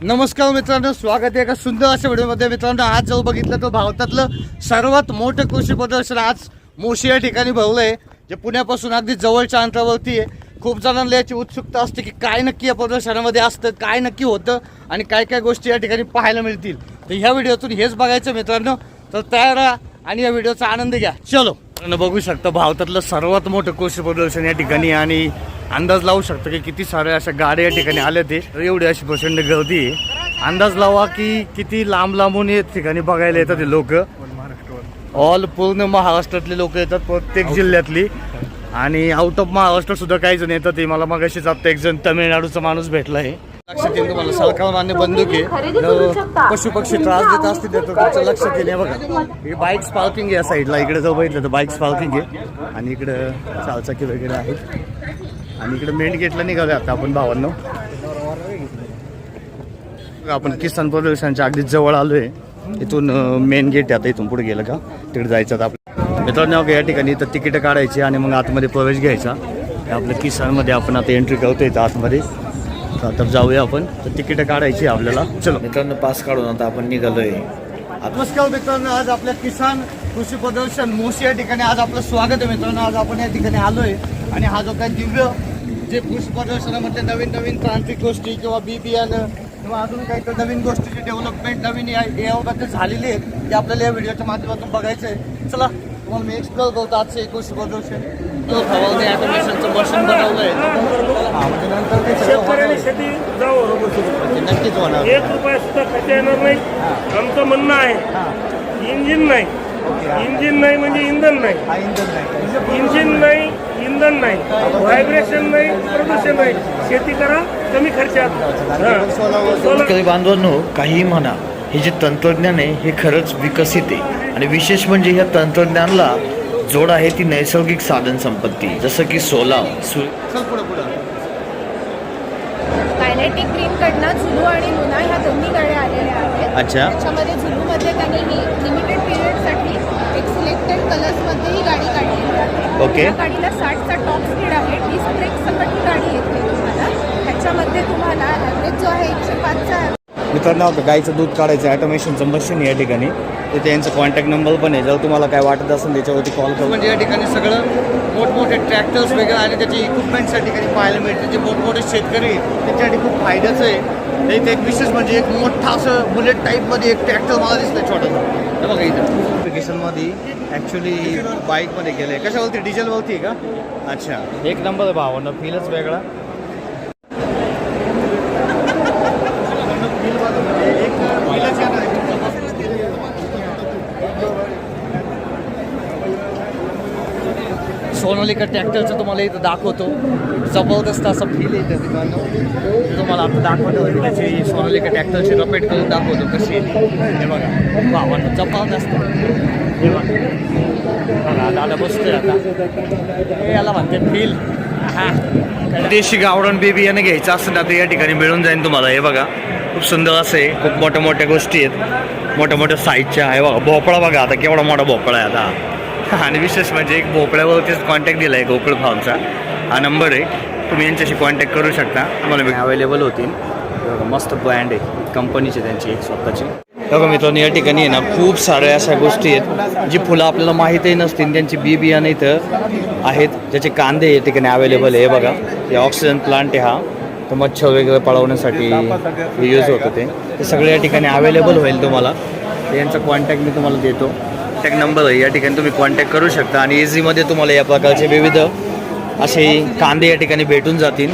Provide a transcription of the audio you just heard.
नमस्कार मित्रांनो, स्वागत आहे एका सुंदर अशा व्हिडिओमध्ये. मित्रांनो, आज जर बघितलं तर भारतातलं सर्वात मोठं कृषी प्रदर्शन आज मोशी या ठिकाणी भरलं आहे, जे पुण्यापासून अगदी जवळच्या अंतरावरती आहे. खूप जणांना याची उत्सुकता असते की काय नक्की या प्रदर्शनामध्ये असतं, काय नक्की होतं आणि काय काय गोष्टी या ठिकाणी पाहायला मिळतील. तर ह्या व्हिडिओतून हेच बघायचं मित्रांनो, तर तयार राहा आणि या व्हिडिओचा आनंद घ्या. चलो, बघू शकता भारतातलं सर्वात मोठं कृषी प्रदर्शन या ठिकाणी, आणि अंदाज लावू शकतो की किती साऱ्या अशा गाड्या या ठिकाणी आल्या. ते एवढी अशी प्रचंड गर्दी आहे. अंदाज लावा की किती लांब लांबून या ठिकाणी बघायला येतात हे लोक. ऑल पूर्ण महाराष्ट्रातले लोक येतात, प्रत्येक जिल्ह्यातली, आणि आउट ऑफ महाराष्ट्र सुद्धा काही जण येतात. ते मला मगाशीच आता एक जण तमिळनाडूचा माणूस भेटला आहे. लक्षात येईल तुम्हाला, सरकार मान्य बंदूक आहे, पशु पक्षी त्रास देत असतील तर तुमचं लक्षात येईल. बघा, ही बाईक्स पार्किंग आहे या साईडला. इकडे जर बघितलं तर बाईक्स पार्किंग आहे, आणि इकडं चारचाकी वगैरे आहेत, आणि इकडे मेन गेटला निघालोय आता आपण भावांनो. आपण किसान प्रदर्शनाच्या अगदी जवळ आलोय. इथून मेन गेट आहे, आता इथून पुढे गेलं का तिकडे जायचं. आता आपलं मित्रांनो या ठिकाणी तर तिकीट काढायची आणि मग आतमध्ये प्रवेश घ्यायचा. आपल्या किसानमध्ये आपण आता एंट्री करतो इथं आतमध्ये. तर जाऊया आपण, तर तिकीट काढायची आपल्याला. चलो मित्रांनो, पास काढून आता आपण निघालोय. नमस्कार मित्रांनो, आज आपल्या किसान कृषी प्रदर्शन मोशी या ठिकाणी आज आपलं स्वागत आहे. मित्रांनो, आज आपण या ठिकाणी आलोय, आणि हा जो काही दिव्य जे कृषी प्रदर्शनामध्ये नवीन नवीन तांत्रिक गोष्टी किंवा बी बियाणं किंवा अजून काही तर नवीन गोष्टीची डेव्हलपमेंट नवीन याबाबत झालेली आहे, ते आपल्याला या व्हिडिओच्या माध्यमातून बघायचं आहे. चला, तुम्हाला मी एक्सप्लोर करतो आजचे कृषी प्रदर्शन. तो खवावणे ऑटोमेशनचं मशीन बनवलं आहे, नंतर ते नक्कीच होणार. 1 रुपया सुद्धा खर्च येणार नाही. आमचं म्हणणं आहे, इंजिन नाही, इंजिन नाही म्हणजे इंधन नाही, हा इंधन नाही, इंजिन नाही, इंधन नाही, व्हायब्रेशन नाही, प्रदूषण नाही. शेती करा कमी खर्चात. शेतकरी बांधवांनो, काहीही म्हणा, हे जे तंत्रज्ञान आहे हे खरंच विकसित आहे, आणि विशेष म्हणजे ह्या तंत्रज्ञानाला जोड आहे ती नैसर्गिक साधन संपत्ती, जसं की सोलार. चल पुढे पुढे. कायनेटिक ग्रीनकडनं झुलू आणि लुना ह्या दोन्ही गाड्या आलेल्या आहेत. अच्छा. त्याच्यामध्ये झुलूमध्ये त्यांनी ही लिमिटेड पिरियडसाठी एक सिलेक्टेड कलर्समध्ये ही गाडी काढलेली आहे. ओके. या गाडीला 60चा टॉप स्पीड आहे. डिस्क ब्रेक सकट ही गाडी येते तुम्हाला. ह्याच्यामध्ये तुम्हाला ॲव्हरेज जो आहे 105चा. मित्रांनो, गाईचं दूध काढायचं ऑटोमेशनचं मशीन या ठिकाणी. तिथे यांचा कॉन्टॅक्ट नंबर पण आहे, जर तुम्हाला काय वाटत असेल त्याच्यावरती कॉल करू. म्हणजे या ठिकाणी सगळं मोठमोठे ट्रॅक्टर्स वगैरे आणि त्याचे इक्विपमेंट्स या ठिकाणी पाहायला मिळते. जे मोठमोठे शेतकरी त्याच्यासाठी खूप फायद्याचं आहे. इथे एक विशेष म्हणजे एक मोठा असं बुलेट टाईपमध्ये एक ट्रॅक्टर मला दिसतंय छोटासा. हे बघा इथं ॲप्लिकेशनमध्ये ॲक्च्युली बाईकमध्ये गेलं आहे. कशावरती? डिझेलवरती आहे का? अच्छा, एक नंबर आहे भावांना, फीलच वेगळा. सोनालिका ट्रॅक्टरचं तुम्हाला इथं दाखवतो. जबरदस्त असा फील येतं मित्रांनो. तुम्हाला आता दाखवतो त्याची सोनालिका ट्रॅक्टरची रपेट करून दाखवतो कशी येते. हे बघा भावांना जबरदस्त. हे बघा दादा बसतोय आता. हे याला म्हणते फील. हां, देशी गावरान बेबी याने घ्यायचं असं आता या ठिकाणी मिळून जाईल तुम्हाला. हे बघा, खूप सुंदर असं आहे. खूप मोठ्या मोठ्या गोष्टी आहेत, मोठ्या मोठ्या साईजच्या आहे. बघा भोपळा, बघा आता केवढा मोठा भोपळा आहे आता. आणि विशेष म्हणजे एक भोपळ्यावरतीच कॉन्टॅक्ट दिला आहे गोकुळ फार्मचा. हा नंबर आहे, तुम्ही यांच्याशी कॉन्टॅक्ट करू शकता. तुम्हाला अवेलेबल होतील. मस्त ब्रँड आहे कंपनीची, त्यांची एक स्वतःची. बघा मित्रांनो, या ठिकाणी आहे ना खूप साऱ्या अशा गोष्टी आहेत जी फुलं आपल्याला माहीतही नसतील. त्यांची बी बियाणं इथं आहेत, ज्याचे कांदे या ठिकाणी अवेलेबल आहे. बघा, हे ऑक्सिजन प्लांट आहे. हा तर मच्छर वगैरे पळवण्यासाठी यूज होतं. ते सगळे या ठिकाणी अवेलेबल होईल तुम्हाला. यांचा कॉन्टॅक्ट मी तुम्हाला देतो. कॉन्टॅक्ट नंबर आहे, या ठिकाणी तुम्ही कॉन्टॅक्ट करू शकता, आणि इझीमध्ये तुम्हाला या प्रकारचे विविध असे कांदे या ठिकाणी भेटून जातील.